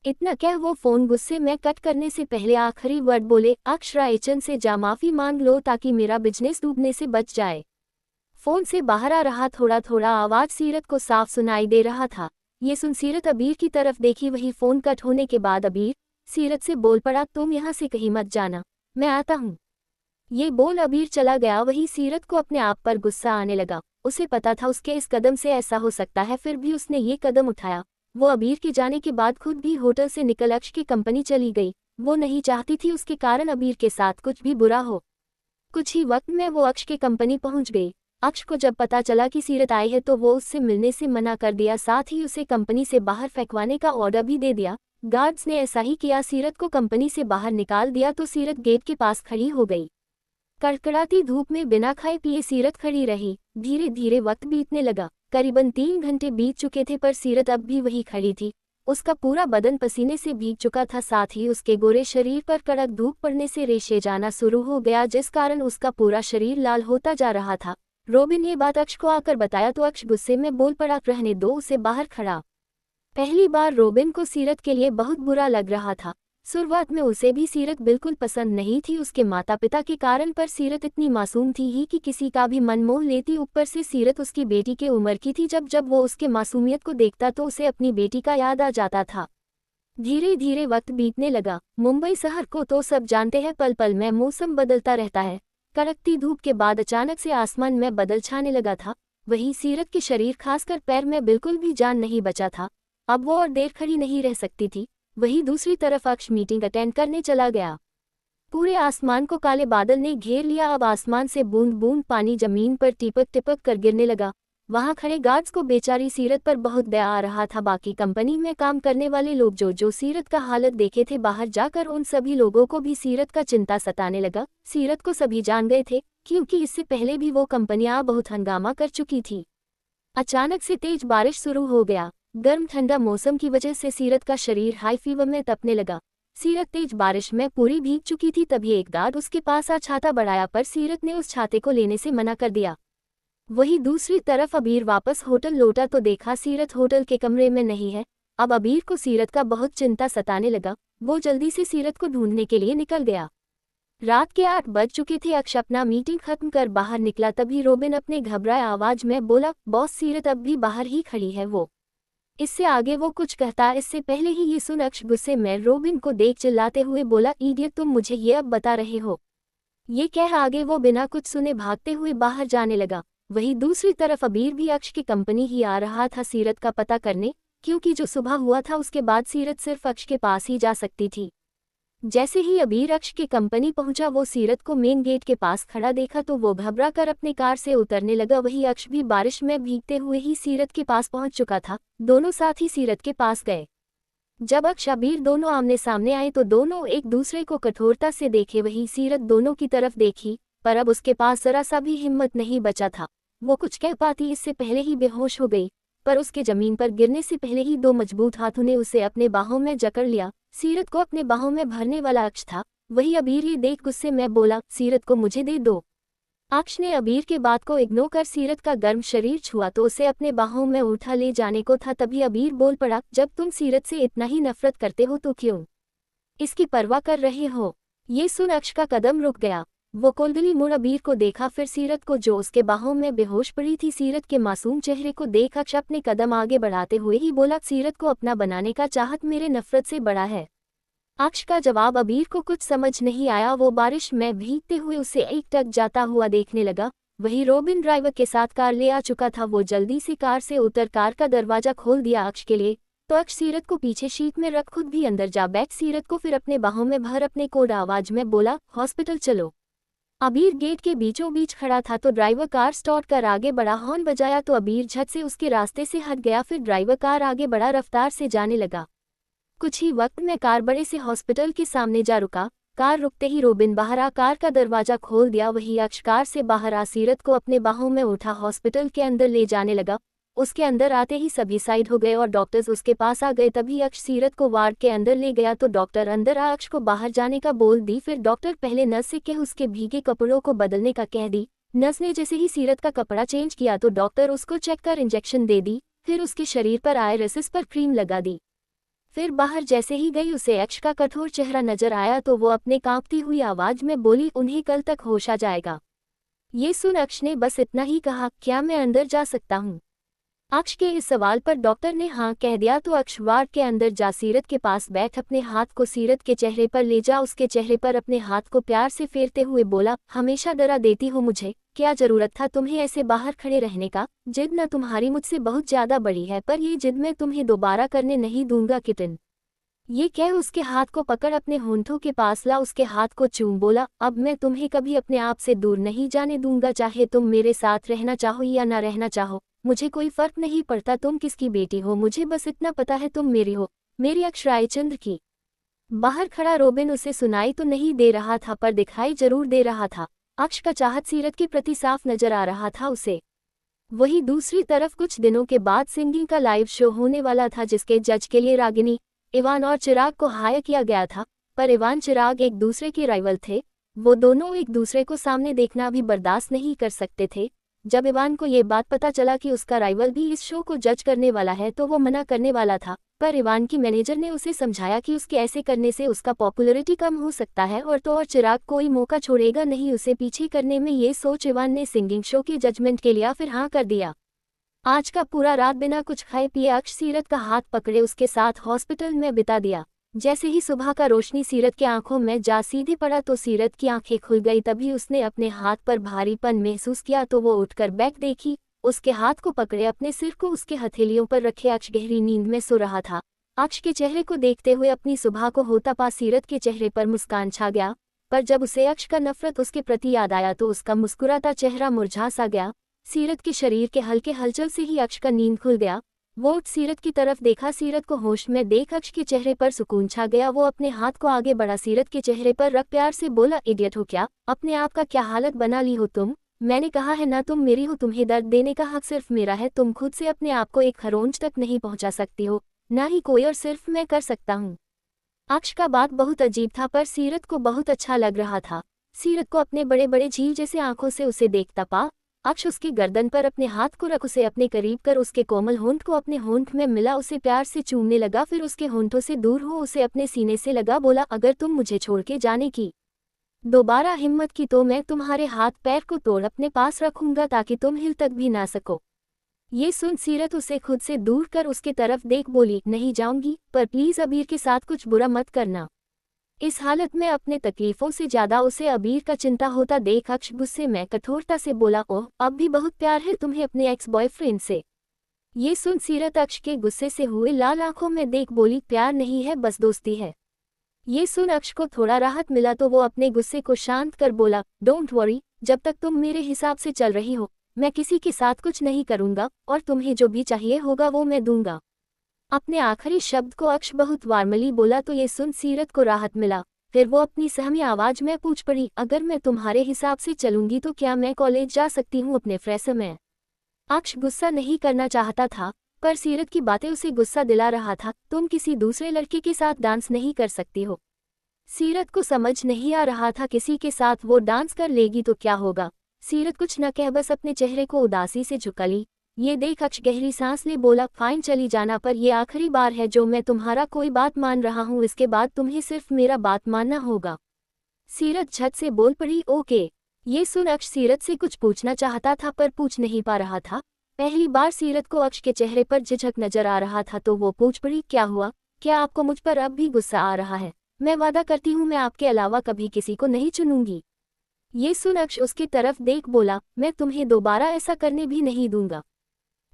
A: इतना कह वो फोन गुस्से में कट करने से पहले आखिरी वर्ड बोले, अक्ष रायचंद से जा माफी मांग लो ताकि मेरा बिजनेस डूबने से बच जाए। फोन से बाहर आ रहा थोड़ा थोड़ा आवाज सीरत को साफ सुनाई दे रहा था। ये सुन सीरत अबीर की तरफ देखी। वही फोन कट होने के बाद अबीर सीरत से बोल पड़ा, तुम यहाँ से कहीं मत जाना, मैं आता हूँ। ये बोल अबीर चला गया। वही सीरत को अपने आप पर गुस्सा आने लगा। उसे पता था उसके इस कदम से ऐसा हो सकता है, फिर भी उसने ये कदम उठाया। वो अबीर के जाने के बाद खुद भी होटल से निकल अक्ष की कंपनी चली गई। वो नहीं चाहती थी उसके कारण अबीर के साथ कुछ भी बुरा हो। कुछ ही वक्त में वो अक्ष की कंपनी पहुंच गई। अक्ष को जब पता चला कि सीरत आई है तो वो उससे मिलने से मना कर दिया, साथ ही उसे कंपनी से बाहर फेंकवाने का ऑर्डर भी दे दिया। गार्ड्स ने ऐसा ही किया, सीरत को कंपनी से बाहर निकाल दिया तो सीरत गेट के पास खड़ी हो गई। कड़कड़ाती धूप में बिना खाए पिए सीरत खड़ी रही। धीरे धीरे वक्त बीतने लगा। करीबन 3 घंटे बीत चुके थे पर सीरत अब भी वही खड़ी थी। उसका पूरा बदन पसीने से भीग चुका था, साथ ही उसके गोरे शरीर पर कड़क धूप पड़ने से रेशे जाना शुरू हो गया, जिस कारण उसका पूरा शरीर लाल होता जा रहा था। रोबिन ने बात अक्ष को आकर बताया तो अक्ष गुस्से में बोल पड़ा, रहने दो उसे बाहर खड़ा। पहली बार रोबिन को सीरत के लिए बहुत बुरा लग रहा था। शुरुआत में उसे भी सीरत बिल्कुल पसंद नहीं थी उसके माता पिता के कारण, पर सीरत इतनी मासूम थी ही कि किसी का भी मन मोह लेती। ऊपर से सीरत उसकी बेटी के उम्र की थी। जब जब वो उसके मासूमियत को देखता तो उसे अपनी बेटी का याद आ जाता था। धीरे धीरे वक्त बीतने लगा। मुंबई शहर को तो सब जानते हैं, पल पल में मौसम बदलता रहता है। कड़कती धूप के बाद अचानक से आसमान में बादल छाने लगा था। वहीं सीरत के शरीर खासकर पैर में बिल्कुल भी जान नहीं बचा था। अब वो और देर खड़ी नहीं रह सकती थी। वहीं दूसरी तरफ अक्ष मीटिंग अटेंड करने चला गया। पूरे आसमान को काले बादल ने घेर लिया। अब आसमान से बूंद बूंद पानी जमीन पर टिपक टिपक कर गिरने लगा। वहां खड़े गार्ड्स को बेचारी सीरत पर बहुत दया आ रहा था। बाकी कंपनी में काम करने वाले लोग जो सीरत का हालत देखे थे, बाहर जाकर उन सभी लोगों को भी सीरत का चिंता सताने लगा। सीरत को सभी जान गए थे, क्योंकि इससे पहले भी वो कंपनियां बहुत हंगामा कर चुकी थी। अचानक से तेज बारिश शुरू हो गया। गर्म ठंडा मौसम की वजह से सीरत का शरीर हाई फीवर में तपने लगा। सीरत तेज बारिश में पूरी भीग चुकी थी। तभी एक गार्ड उसके पास आ छाता बढ़ाया, पर सीरत ने उस छाते को लेने से मना कर दिया। वहीं दूसरी तरफ अबीर वापस होटल लौटा तो देखा सीरत होटल के कमरे में नहीं है। अब अबीर को सीरत का बहुत चिंता सताने लगा। वो जल्दी से सीरत को ढूंढने के लिए निकल गया। रात के 8 बज चुके थे। अक्ष अपना मीटिंग खत्म कर बाहर निकला। तभी रोबिन अपने घबराए आवाज में बोला, बॉस सीरत अब भी बाहर ही खड़ी है। वो इससे आगे वो कुछ कहता इससे पहले ही ये सुन अक्ष गुस्से में रोबिन को देख चिल्लाते हुए बोला, इडियट, तुम मुझे ये अब बता रहे हो? ये कह आगे वो बिना कुछ सुने भागते हुए बाहर जाने लगा। वहीं दूसरी तरफ अबीर भी अक्ष की कंपनी ही आ रहा था सीरत का पता करने, क्योंकि जो सुबह हुआ था उसके बाद सीरत सिर्फ अक्ष के पास ही जा सकती थी। जैसे ही अबीर अक्ष की कंपनी पहुंचा, वो सीरत को मेन गेट के पास खड़ा देखा तो वो घबरा कर अपनी कार से उतरने लगा। वही अक्ष भी बारिश में भीगते हुए ही सीरत के पास पहुंच चुका था। दोनों साथ ही सीरत के पास गए। जब अक्ष अबीर दोनों आमने सामने आए तो दोनों एक दूसरे को कठोरता से देखे। वही सीरत दोनों की तरफ देखी, पर अब उसके पास जरा सा भी हिम्मत नहीं बचा था। वो कुछ कह पाती इससे पहले ही बेहोश हो गई, पर उसके जमीन पर गिरने से पहले ही 2 मजबूत हाथों ने उसे अपने बाहों में जकड़ लिया। सीरत को अपने बाहों में भरने वाला अक्ष था। वही अबीर ये देख गुस्से में बोला, सीरत को मुझे दे दो। अक्ष ने अबीर के बात को इग्नोर कर सीरत का गर्म शरीर छुआ तो उसे अपने बाहों में उठा ले जाने को था। तभी अबीर बोल पड़ा, जब तुम सीरत से इतना ही नफरत करते हो तो क्यों इसकी परवाह कर रहे हो? ये सुन अक्ष का कदम रुक गया। वो कोल्दली मुड़ अबीर को देखा, फिर सीरत को जो उसके बाहों में बेहोश पड़ी थी। सीरत के मासूम चेहरे को देख अक्ष अपने कदम आगे बढ़ाते हुए ही बोला, सीरत को अपना बनाने का चाहत मेरे नफरत से बड़ा है। अक्ष का जवाब अबीर को कुछ समझ नहीं आया। वो बारिश में भीगते हुए उसे एकटक जाता हुआ देखने लगा। वही रोबिन ड्राइवर के साथ कार ले आ चुका था। वो जल्दी से कार से उतर कार का दरवाजा खोल दिया अक्ष के लिए, तो अक्ष सीरत को पीछे सीट में रख खुद भी अंदर जा बैठ सीरत को फिर अपने बाहों में भर अपने कोड आवाज में बोला, हॉस्पिटल चलो। अबीर गेट के बीचों बीच खड़ा था तो ड्राइवर कार स्टार्ट कर आगे बढ़ा। हॉर्न बजाया तो अबीर झट से उसके रास्ते से हट गया। फिर ड्राइवर कार आगे बढ़ा रफ्तार से जाने लगा। कुछ ही वक्त में कार बड़े से हॉस्पिटल के सामने जा रुका। कार रुकते ही रोबिन बाहर आ कार का दरवाजा खोल दिया। वही अक्ष कार से बाहर आ सीरत को अपने बाहों में उठा हॉस्पिटल के अंदर ले जाने लगा। उसके अंदर आते ही सभी साइड हो गए और डॉक्टर्स उसके पास आ गए। तभी अक्ष सीरत को वार्ड के अंदर ले गया तो डॉक्टर अंदर आ अक्ष को बाहर जाने का बोल दी। फिर डॉक्टर पहले नर्स से कह उसके भीगे कपड़ों को बदलने का कह दी। नर्स ने जैसे ही सीरत का कपड़ा चेंज किया तो डॉक्टर उसको चेक कर इंजेक्शन दे दी। फिर उसके शरीर पर आयरसिस पर क्रीम लगा दी। फिर बाहर जैसे ही गई उसे अक्ष का कठोर चेहरा नजर आया तो वो अपने कांपती हुई आवाज में बोली, उन्हें कल तक होश आ जाएगा। ये सुन अक्ष ने बस इतना ही कहा, क्या मैं अंदर जा सकता हूँ? अक्ष के इस सवाल पर डॉक्टर ने हाँ कह दिया तो अक्ष वार्ड के अंदर जा सीरत के पास बैठ अपने हाथ को सीरत के चेहरे पर ले जा उसके चेहरे पर अपने हाथ को प्यार से फेरते हुए बोला, हमेशा डरा देती हो मुझे, क्या जरूरत था तुम्हें ऐसे बाहर खड़े रहने का? जिद न तुम्हारी मुझसे बहुत ज्यादा बड़ी है, पर ये जिद मैं तुम्हें दोबारा करने नहीं दूंगा किटन। ये कह उसके हाथ को पकड़ अपने होंठों के पास ला उसके हाथ को चूम बोला, अब मैं तुम्हें कभी अपने आप से दूर नहीं जाने दूंगा, चाहे तुम मेरे साथ रहना चाहो या ना रहना चाहो, मुझे कोई फर्क नहीं पड़ता तुम किसकी बेटी हो, मुझे बस इतना पता है तुम मेरी हो, मेरी अक्ष रायचंद्र की। बाहर खड़ा रोबिन उसे सुनाई तो नहीं दे रहा था पर दिखाई जरूर दे रहा था। अक्ष का चाहत सीरत के प्रति साफ नजर आ रहा था उसे। वहीं दूसरी तरफ कुछ दिनों के बाद सिंगिंग का लाइव शो होने वाला था जिसके जज के लिए रागिनी, इवान और चिराग को हायर किया गया था, पर इवान चिराग एक दूसरे के राइवल थे, वो दोनों एक दूसरे को सामने देखना भी बर्दाश्त नहीं कर सकते थे। जब इवान को ये बात पता चला कि उसका राइवल भी इस शो को जज करने वाला है तो वो मना करने वाला था, पर इवान की मैनेजर ने उसे समझाया कि उसके ऐसे करने से उसका पॉपुलैरिटी कम हो सकता है और चिराग कोई मौका छोड़ेगा नहीं उसे पीछे करने में। ये सोच इवान ने सिंगिंग शो के जजमेंट के लिए फिर हाँ कर दिया। आज का पूरा रात बिना कुछ खाए पिए अक्ष सीरत का हाथ पकड़े उसके साथ हॉस्पिटल में बिता दिया। जैसे ही सुबह का रोशनी सीरत की आंखों में जा सीधे पड़ा तो सीरत की आंखें खुल गई। तभी उसने अपने हाथ पर भारीपन महसूस किया तो वो उठकर बैक देखी, उसके हाथ को पकड़े अपने सिर को उसके हथेलियों पर रखे अक्ष गहरी नींद में सो रहा था। अक्ष के चेहरे को देखते हुए अपनी सुबह को होता पा सीरत के चेहरे पर मुस्कान छा गया, पर जब उसे अक्ष का नफरत उसके प्रति याद आया तो उसका मुस्कुराता चेहरा मुरझा सा गया। सीरत के शरीर के हल्के हलचल से ही अक्ष का नींद खुल गया। वो उठ सीरत की तरफ देखा, सीरत को होश में देख अक्ष के चेहरे पर सुकून छा गया। वो अपने हाथ को आगे बढ़ा सीरत के चेहरे पर रख प्यार से बोला, इडियट हो क्या, अपने आप का क्या हालत बना ली हो तुम? मैंने कहा है ना तुम मेरी हो, तुम्हें दर्द देने का हक सिर्फ मेरा है। तुम खुद से अपने आप को एक खरोंच तक नहीं पहुंचा सकती हो, ना ही कोई और सिर्फ मैं कर सकता हूँ। अक्ष का बात बहुत अजीब था पर सीरत को बहुत अच्छा लग रहा था। सीरत को अपने बड़े बड़े झील जैसे आंखों से उसे देखता पा अक्ष उसकी गर्दन पर अपने हाथ को रख उसे अपने करीब कर उसके कोमल होंठ को अपने होंठ में मिला, उसे प्यार से चूमने लगा। फिर उसके होंठों से दूर हो उसे अपने सीने से लगा, बोला, अगर तुम मुझे छोड़ के जाने की दोबारा हिम्मत की तो मैं तुम्हारे हाथ पैर को तोड़ अपने पास रखूंगा ताकि तुम हिल तक भी ना सको। ये सुन सीरत उसे खुद से दूर कर उसके तरफ देख बोली, नहीं जाऊंगी, पर प्लीज अबीर के साथ कुछ बुरा मत करना। इस हालत में अपने तकलीफों से ज्यादा उसे अबीर का चिंता होता देख अक्ष गुस्से में कठोरता से बोला, ओह अब भी बहुत प्यार है तुम्हें अपने एक्स बॉयफ्रेंड से। ये सुन सीरत अक्ष के गुस्से से हुए लाल आंखों में देख बोली, प्यार नहीं है बस दोस्ती है। ये सुन अक्ष को थोड़ा राहत मिला तो वो अपने गुस्से को शांत कर बोला, डोंट वरी, जब तक तुम मेरे हिसाब से चल रही हो मैं किसी के साथ कुछ नहीं करूंगा और तुम्हें जो भी चाहिए होगा वो मैं दूंगा। अपने आखिरी शब्द को अक्ष बहुत वार्मली बोला तो ये सुन सीरत को राहत मिला। फिर वो अपनी सहमी आवाज में पूछ पड़ी, अगर मैं तुम्हारे हिसाब से चलूंगी तो क्या मैं कॉलेज जा सकती हूँ अपने फ्रेशर में? अक्ष गुस्सा नहीं करना चाहता था पर सीरत की बातें उसे गुस्सा दिला रहा था। तुम किसी दूसरे लड़के के साथ डांस नहीं कर सकती हो। सीरत को समझ नहीं आ रहा था किसी के साथ वो डांस कर लेगी तो क्या होगा। सीरत कुछ न कह बस अपने चेहरे को उदासी से झुका ली। ये देख अक्ष गहरी सांस ले बोला, फाइन चली जाना, पर ये आखिरी बार है जो मैं तुम्हारा कोई बात मान रहा हूँ, इसके बाद तुम्हें सिर्फ मेरा बात मानना होगा। सीरत झट से बोल पड़ी, ओके। ये सुन अक्ष सीरत से कुछ पूछना चाहता था पर पूछ नहीं पा रहा था। पहली बार सीरत को अक्ष के चेहरे पर झिझक नजर आ रहा था तो वो पूछ पड़ी, क्या हुआ, क्या आपको मुझ पर अब भी गुस्सा आ रहा है? मैं वादा करती हूँ मैं आपके अलावा कभी किसी को नहीं चुनूंगी। ये सुन अक्ष उसकी तरफ देख बोला, मैं तुम्हें दोबारा ऐसा करने भी नहीं दूंगा।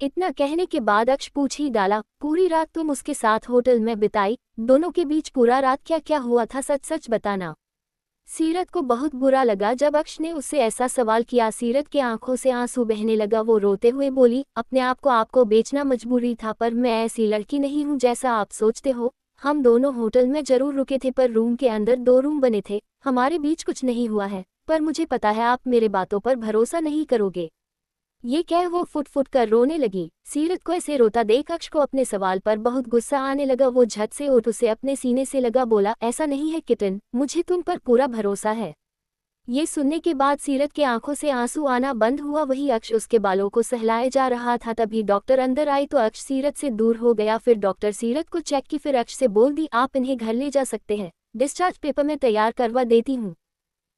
A: इतना कहने के बाद अक्ष पूछ ही डाला, पूरी रात तुम उसके साथ होटल में बिताई, दोनों के बीच पूरा रात क्या क्या हुआ था, सच सच बताना। सीरत को बहुत बुरा लगा जब अक्ष ने उससे ऐसा सवाल किया। सीरत के आंखों से आंसू बहने लगा। वो रोते हुए बोली, अपने आप को आपको बेचना मजबूरी था, पर मैं ऐसी लड़की नहीं हूँ जैसा आप सोचते हो। हम दोनों होटल में जरूर रुके थे पर रूम के अंदर 2 रूम बने थे, हमारे बीच कुछ नहीं हुआ है, पर मुझे पता है आप मेरे बातों पर भरोसा नहीं करोगे। ये कह वो फुट फुट कर रोने लगी। सीरत को ऐसे रोता देख अक्ष को अपने सवाल पर बहुत गुस्सा आने लगा। वो झट से उठ उसे अपने सीने से लगा, बोला, ऐसा नहीं है किटन, मुझे तुम पर पूरा भरोसा है। ये सुनने के बाद सीरत के आंखों से आंसू आना बंद हुआ। वही अक्ष उसके बालों को सहलाए जा रहा था। तभी डॉक्टर अंदर आई तो अक्ष सीरत से दूर हो गया। फिर डॉक्टर सीरत को चेक की, फिर अक्ष से बोल दी, आप इन्हें घर ले जा सकते हैं, डिस्चार्ज पेपर मैं तैयार करवा देती हूँ।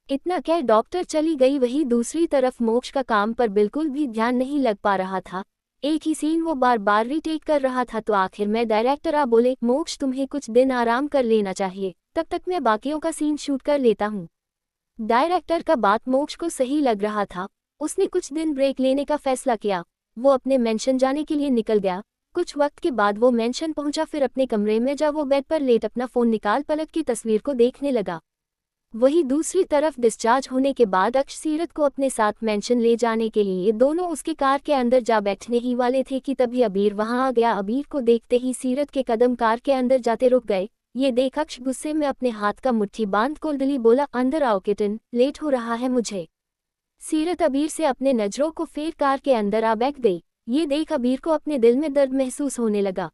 A: इतना कह डॉक्टर चली गई। वही दूसरी तरफ मोक्ष का काम पर बिल्कुल भी ध्यान नहीं लग पा रहा था। एक ही सीन वो बार बार रीटेक कर रहा था। तो आखिर में डायरेक्टर आ बोले, मोक्ष तुम्हें कुछ दिन आराम कर लेना चाहिए, तब तक मैं बाकियों का सीन शूट कर लेता हूँ। डायरेक्टर का बात मोक्ष को सही लग रहा था। उसने कुछ दिन ब्रेक लेने का फैसला किया। वो अपने मेंशन जाने के लिए निकल गया। कुछ वक्त के बाद वो मेंशन पहुंचा। फिर अपने कमरे में जब वो बेड पर लेट अपना फोन निकाल पलक की तस्वीर को देखने लगा। वही दूसरी तरफ डिस्चार्ज होने के बाद अक्ष सीरत को अपने साथ मेंशन ले जाने के लिए दोनों उसके कार के अंदर जा बैठने ही वाले थे कि तभी अबीर वहां आ गया। अबीर को देखते ही सीरत के कदम कार के अंदर जाते रुक गए। ये देख अक्ष गुस्से में अपने हाथ का मुट्ठी बांध कोल्डली बोला, अंदर आओ किटन, लेट हो रहा है मुझे। सीरत अबीर से अपने नजरों को फेर कार के अंदर आ बैठ गई। ये देख अबीर को अपने दिल में दर्द महसूस होने लगा।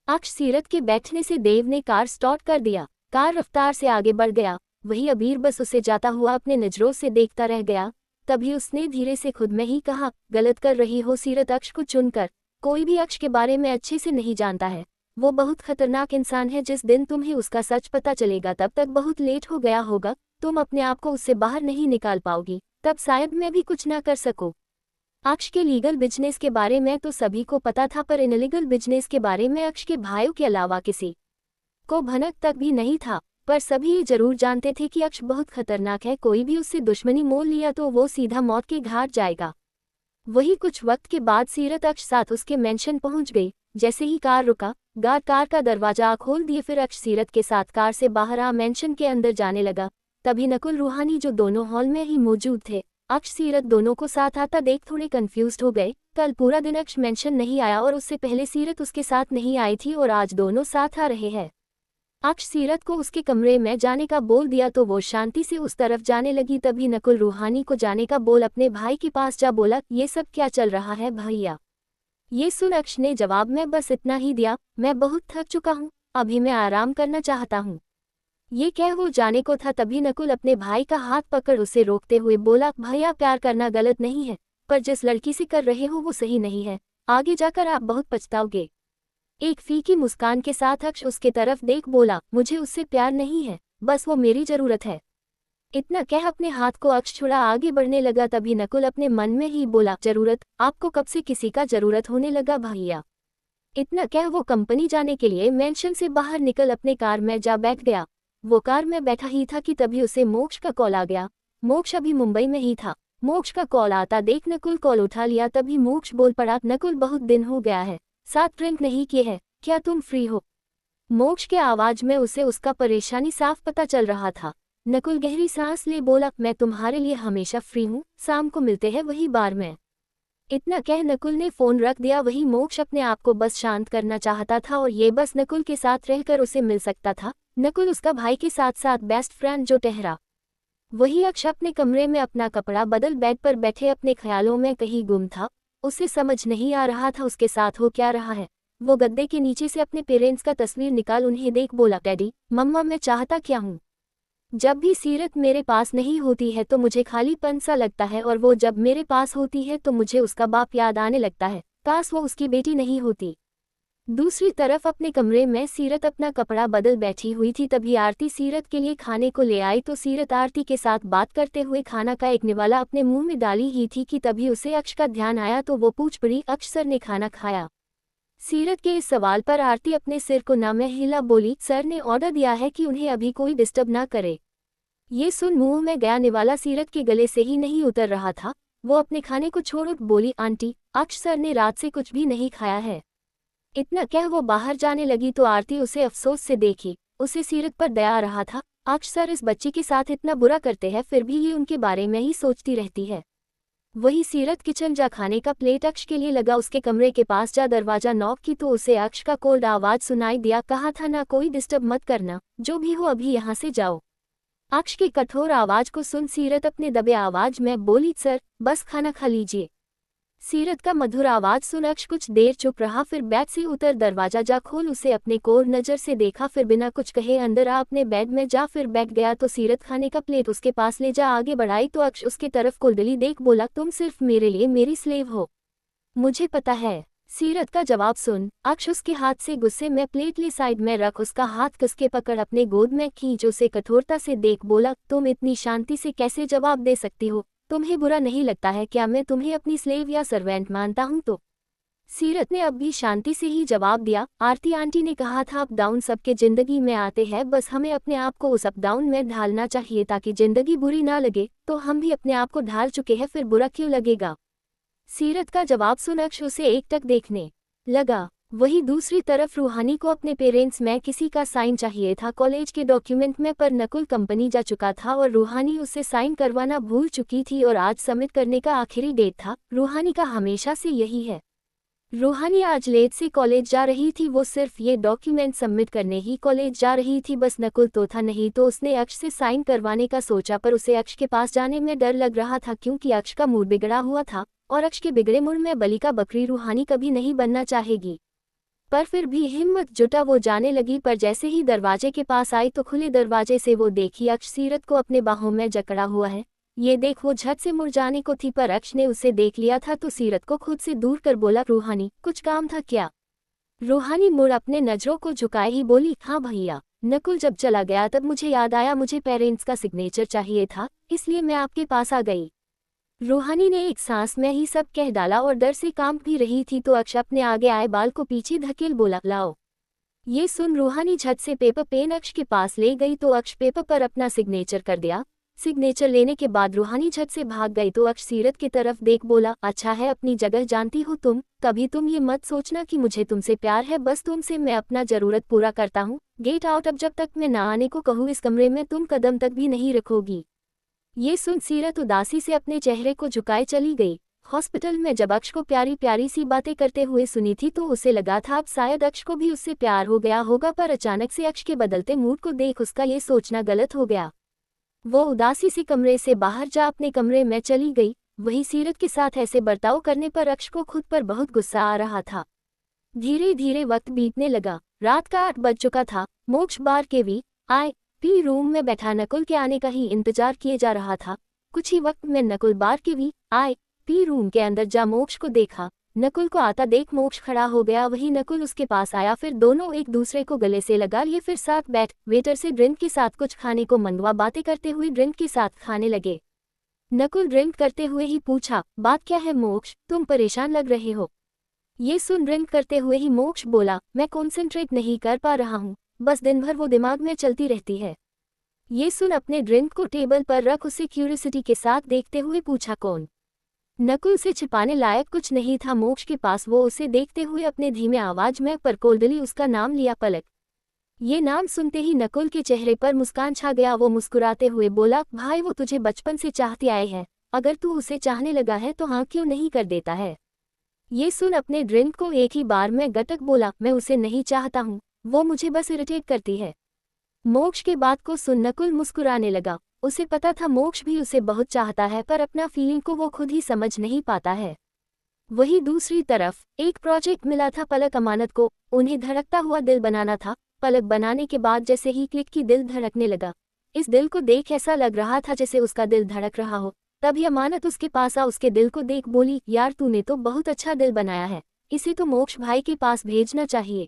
A: अक्ष सीरत के बैठने से देव ने कार स्टार्ट कर दिया। कार रफ्तार से आगे बढ़ गया। वही अबीर बस उसे जाता हुआ अपने नजरों से देखता रह गया। तभी उसने धीरे से खुद में ही कहा, गलत कर रही हो सीरत अक्ष को चुनकर। कोई भी अक्ष के बारे में अच्छे से नहीं जानता है। वो बहुत खतरनाक इंसान है। जिस दिन तुम्हें उसका सच पता चलेगा तब तक बहुत लेट हो गया होगा। तुम अपने आप को उससे बाहर नहीं निकाल पाओगी, तब शायद मैं भी कुछ ना कर सकूं। अक्ष के लीगल बिजनेस के बारे में तो सभी को पता था, पर इनलीगल बिजनेस के बारे में अक्ष के भाइयों के अलावा किसी को भनक तक भी नहीं था। पर सभी ये जरूर जानते थे कि अक्ष बहुत खतरनाक है। कोई भी उससे दुश्मनी मोल लिया तो वो सीधा मौत के घाट जाएगा। वही कुछ वक्त के बाद सीरत अक्ष साथ उसके मेंशन पहुंच गई। जैसे ही कार रुका, गार्ड कार का दरवाजा खोल दिए। फिर अक्ष सीरत के साथ कार से बाहर आ मेंशन के अंदर जाने लगा। तभी नकुल रूहानी जो दोनों हॉल में ही मौजूद थे, अक्ष सीरत दोनों को साथ आता देख थोड़े कंफ्यूज्ड हो गए। कल पूरा दिन अक्ष मेंशन नहीं आया और उससे पहले सीरत उसके साथ नहीं आई थी और आज दोनों साथ आ रहे हैं। अक्ष सीरत को उसके कमरे में जाने का बोल दिया तो वो शांति से उस तरफ जाने लगी। तभी नकुल रूहानी को जाने का बोल अपने भाई के पास जा बोला, ये सब क्या चल रहा है भैया। ये सुन अक्ष ने जवाब में बस इतना ही दिया, मैं बहुत थक चुका हूँ, अभी मैं आराम करना चाहता हूँ। ये कह वो जाने को था तभी नकुल अपने भाई का हाथ पकड़ उसे रोकते हुए बोला, भैया प्यार करना गलत नहीं है, पर जिस लड़की से कर रहे हो वो सही नहीं है, आगे जाकर आप बहुत पछताओगे। एक फीकी मुस्कान के साथ अक्ष उसके तरफ देख बोला, मुझे उससे प्यार नहीं है, बस वो मेरी जरूरत है। इतना कह अपने हाथ को अक्ष छुड़ा आगे बढ़ने लगा। तभी नकुल अपने मन में ही बोला, जरूरत, आपको कब से किसी का जरूरत होने लगा भैया। इतना कह वो कंपनी जाने के लिए मेंशन से बाहर निकल अपने कार में जा बैठ गया। वो कार में बैठा ही था कि तभी उसे मोक्ष का कॉल आ गया। मोक्ष अभी मुंबई में ही था। मोक्ष का कॉल आता देख नकुल कॉल उठा लिया। तभी मोक्ष बोल पड़ा, नकुल बहुत दिन हो गया है, साथ ड्रिंक नहीं किए हैं, क्या तुम फ्री हो। मोक्ष के आवाज में उसे उसका परेशानी साफ पता चल रहा था। नकुल गहरी सांस ले बोला, मैं तुम्हारे लिए हमेशा फ्री हूँ, शाम को मिलते हैं वही बार में। इतना कह नकुल ने फोन रख दिया। वही मोक्ष अपने आप को बस शांत करना चाहता था और ये बस नकुल के साथ रहकर उसे मिल सकता था। नकुल उसका भाई के साथ साथ बेस्ट फ्रेंड जो ठहरा। वही अक्ष अपने कमरे में अपना कपड़ा बदल बेड पर बैठे अपने ख्यालों में कहीं गुम था। उसे समझ नहीं आ रहा था उसके साथ हो क्या रहा है। वो गद्दे के नीचे से अपने पेरेंट्स का तस्वीर निकाल उन्हें देख बोला, डैडी मम्मा मैं चाहता क्या हूँ। जब भी सीरत मेरे पास नहीं होती है तो मुझे खालीपन सा लगता है और वो जब मेरे पास होती है तो मुझे उसका बाप याद आने लगता है, काश वो उसकी बेटी नहीं होती। दूसरी तरफ अपने कमरे में सीरत अपना कपड़ा बदल बैठी हुई थी। तभी आरती सीरत के लिए खाने को ले आई तो सीरत आरती के साथ बात करते हुए खाना का एक निवाला अपने मुंह में डाली ही थी कि तभी उसे अक्ष का ध्यान आया तो वो पूछ पड़ी, अक्ष सर ने खाना खाया। सीरत के इस सवाल पर आरती अपने सिर को ना में हिला बोली, सर ने ऑर्डर दिया है कि उन्हें अभी कोई डिस्टर्ब ना करे। ये सुन मुंह में गया निवाला सीरत के गले से ही नहीं उतर रहा था। वो अपने खाने को छोड़ उठ बोली, आंटी अक्ष सर ने रात से कुछ भी नहीं खाया है। इतना कह वो बाहर जाने लगी तो आरती उसे अफसोस से देखी। उसे सीरत पर दया आ रहा था। अक्ष सर इस बच्ची के साथ इतना बुरा करते हैं फिर भी ये उनके बारे में ही सोचती रहती है। वही सीरत किचन जा खाने का प्लेट अक्ष के लिए लगा। उसके कमरे के पास जा दरवाजा नॉक की तो उसे अक्ष का कोल्ड आवाज सुनाई दिया, कहा था ना कोई डिस्टर्ब मत करना, जो भी हो अभी यहाँ से जाओ। अक्ष की कठोर आवाज को सुन सीरत अपने दबे आवाज में बोली, सर बस खाना खा लीजिए। सीरत का मधुर आवाज सुन अक्ष कुछ देर चुप रहा, फिर बेड से उतर दरवाजा जा खोल उसे अपने कोर नजर से देखा, फिर बिना कुछ कहे अंदर आ अपने बेड में जा, फिर बैठ गया तो सीरत खाने का प्लेट उसके पास ले जा आगे बढ़ाई तो अक्ष उसके तरफ कुंडली देख बोला, तुम सिर्फ मेरे लिए मेरी स्लेव हो, मुझे पता है। सीरत का जवाब सुन अक्ष उसके हाथ से गुस्से में प्लेट ले साइड में रख उसका हाथ कसके पकड़ अपने गोद में खींच उसे कठोरता से देख बोला, तुम इतनी शांति से कैसे जवाब दे सकती हो, तुम्हें बुरा नहीं लगता है क्या मैं तुम्हें अपनी स्लेव या सर्वेंट मानता हूं तो? सीरत ने अब भी शांति से ही जवाब दिया, आरती आंटी ने कहा था अप डाउन सबके जिंदगी में आते हैं, बस हमें अपने आप को उस अप डाउन में ढालना चाहिए ताकि जिंदगी बुरी ना लगे, तो हम भी अपने आप को ढाल चुके हैं, फिर बुरा क्यों लगेगा? सीरत का जवाब सुन अक्ष उसे एकटक देखने लगा। वही दूसरी तरफ रूहानी को अपने पेरेंट्स में किसी का साइन चाहिए था कॉलेज के डॉक्यूमेंट में, पर नकुल कंपनी जा चुका था और रूहानी उससे साइन करवाना भूल चुकी थी और आज सबमिट करने का आखिरी डेट था। रूहानी का हमेशा से यही है। रूहानी आज लेट से कॉलेज जा रही थी, वो सिर्फ ये डॉक्यूमेंट सबमिट करने ही कॉलेज जा रही थी, बस नकुल तो था नहीं तो उसने अक्ष से साइन करवाने का सोचा, पर उसे अक्ष के पास जाने में डर लग रहा था क्योंकि अक्ष का मूड बिगड़ा हुआ था और अक्ष के बिगड़े मूड में बलि का बकरी रूहानी कभी नहीं बनना चाहेगी। पर फिर भी हिम्मत जुटा वो जाने लगी, पर जैसे ही दरवाजे के पास आई तो खुले दरवाजे से वो देखी अक्ष सीरत को अपने बाहों में जकड़ा हुआ है। ये देख वो झट से मुड़ जाने को थी, पर अक्ष ने उसे देख लिया था तो सीरत को खुद से दूर कर बोला, रूहानी कुछ काम था क्या? रूहानी मुड़ अपने नजरों को झुकाए ही बोली, हाँ भैया, नकुल जब चला गया तब मुझे याद आया मुझे पेरेंट्स का सिग्नेचर चाहिए था, इसलिए मैं आपके पास आ गई। रूहानी ने एक सांस में ही सब कह डाला और डर से कांप भी रही थी तो अक्ष अपने आगे आए बाल को पीछे धकेल बोला, लाओ। ये सुन रूहानी झट से पेपर पेन अक्ष के पास ले गई तो अक्ष पेपर पर अपना सिग्नेचर कर दिया। सिग्नेचर लेने के बाद रूहानी झट से भाग गई तो अक्ष सीरत की तरफ देख बोला, अच्छा है अपनी जगह जानती हो तुम, कभी तुम ये मत सोचना कि मुझे तुमसे प्यार है, बस तुमसे मैं अपना जरूरत पूरा करता हूँ। गेट आउट, अब जब तक मैं ना आने को कहूँ इस कमरे में तुम कदम तक भी नहीं रखोगी। ये सुन सीरत उदासी से अपने चेहरे को झुकाए चली गई। हॉस्पिटल में जब अक्ष को प्यारी प्यारी सी बातें करते हुए सुनी थी तो उसे लगा था अब शायद अक्ष को भी उससे प्यार हो गया होगा, पर अचानक से अक्ष के बदलते मूड को देख उसका ये सोचना गलत हो गया। वो उदासी से कमरे से बाहर जा अपने कमरे में चली गई। वही सीरत के साथ ऐसे बर्ताव करने पर अक्ष को खुद पर बहुत गुस्सा आ रहा था। धीरे धीरे वक्त बीतने लगा। रात का 8 बज चुका था। मोक्ष बार के VIP रूम में बैठा नकुल के आने का ही इंतजार किए जा रहा था। कुछ ही वक्त में नकुल बार के VIP रूम के अंदर जा मोक्ष को देखा। नकुल को आता देख मोक्ष खड़ा हो गया, वही नकुल उसके पास आया, फिर दोनों एक दूसरे को गले से लगा लिए, फिर साथ बैठ वेटर से ड्रिंक के साथ कुछ खाने को मंगवा बातें करते हुए ड्रिंक के साथ खाने लगे। नकुल ड्रिंक करते हुए ही पूछा, बात क्या है मोक्ष, तुम परेशान लग रहे हो? ये सुन ड्रिंक करते हुए ही मोक्ष बोला, मैं कॉन्सेंट्रेट नहीं कर पा रहा हूँ, बस दिन भर वो दिमाग में चलती रहती है। ये सुन अपने ड्रिंक को टेबल पर रख उसे क्यूरियोसिटी के साथ देखते हुए पूछा, कौन? नकुल से छिपाने लायक कुछ नहीं था मोक्ष के पास, वो उसे देखते हुए अपने धीमे आवाज में पर कोल्डली उसका नाम लिया, पलक। ये नाम सुनते ही नकुल के चेहरे पर मुस्कान छा गया। वो मुस्कुराते हुए बोला, भाई वो तुझे बचपन से चाहती आए हैं, अगर तू उसे चाहने लगा है तो हाँ क्यों नहीं कर देता है? ये सुन अपने ड्रिंक को एक ही बार में गटक बोला, मैं उसे नहीं चाहता हूँ, वो मुझे बस इरिटेट करती है। मोक्ष के बात को सुन नकुल मुस्कुराने लगा। उसे पता था मोक्ष भी उसे बहुत चाहता है, पर अपना फीलिंग को वो खुद ही समझ नहीं पाता है। वही दूसरी तरफ एक प्रोजेक्ट मिला था पलक अमानत को, उन्हें धड़कता हुआ दिल बनाना था। पलक बनाने के बाद जैसे ही क्लिक की दिल धड़कने लगा। इस दिल को देख ऐसा लग रहा था जैसे उसका दिल धड़क रहा हो। तभी अमानत उसके पास आ उसके दिल को देख बोली, यार तूने तो बहुत अच्छा दिल बनाया है, इसे तो मोक्ष भाई के पास भेजना चाहिए।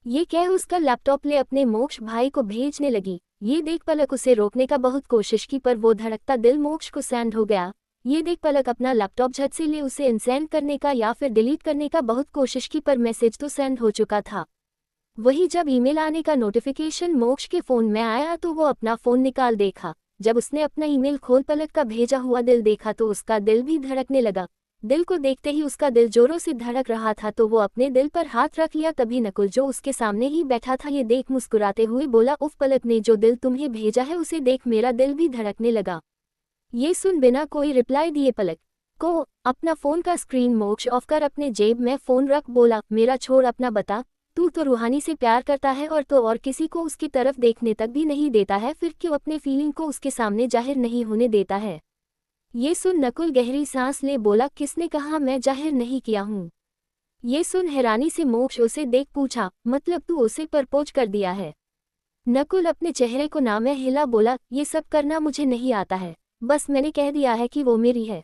A: ये कह उसका लैपटॉप ले अपने मोक्ष भाई को भेजने लगी। ये देख पलक उसे रोकने का बहुत कोशिश की, पर वो धड़कता दिल मोक्ष को सेंड हो गया। ये देख पलक अपना लैपटॉप झट से ले उसे इनसेंड करने का या फिर डिलीट करने का बहुत कोशिश की, पर मैसेज तो सेंड हो चुका था। वही जब ईमेल आने का नोटिफिकेशन मोक्ष के फोन में आया तो वो अपना फोन निकाल देखा। जब उसने अपना ईमेल खोल पलक का भेजा हुआ दिल देखा तो उसका दिल भी धड़कने लगा। दिल को देखते ही उसका दिल जोरों से धड़क रहा था तो वो अपने दिल पर हाथ रख लिया। तभी नकुल जो उसके सामने ही बैठा था ये देख मुस्कुराते हुए बोला, उफ पलक ने जो दिल तुम्हें भेजा है उसे देख मेरा दिल भी धड़कने लगा। ये सुन बिना कोई रिप्लाई दिए पलक को अपना फोन का स्क्रीन मोक्ष ऑफ कर अपने जेब में फोन रख बोला, मेरा छोड़ अपना बता, तू तो रूहानी से प्यार करता है और तो और किसी को उसकी तरफ देखने तक भी नहीं देता है, फिर क्यों अपने फीलिंग को उसके सामने जाहिर नहीं होने देता है? ये सुन नकुल गहरी सांस ले बोला, किसने कहा, मैं जाहिर नहीं किया हूँ। ये सुन हैरानी से मोक्ष उसे देख पूछा, मतलब तू उसे प्रपोज कर दिया है? नकुल अपने चेहरे को नामे हिला बोला, ये सब करना मुझे नहीं आता है, बस मैंने कह दिया है कि वो मेरी है।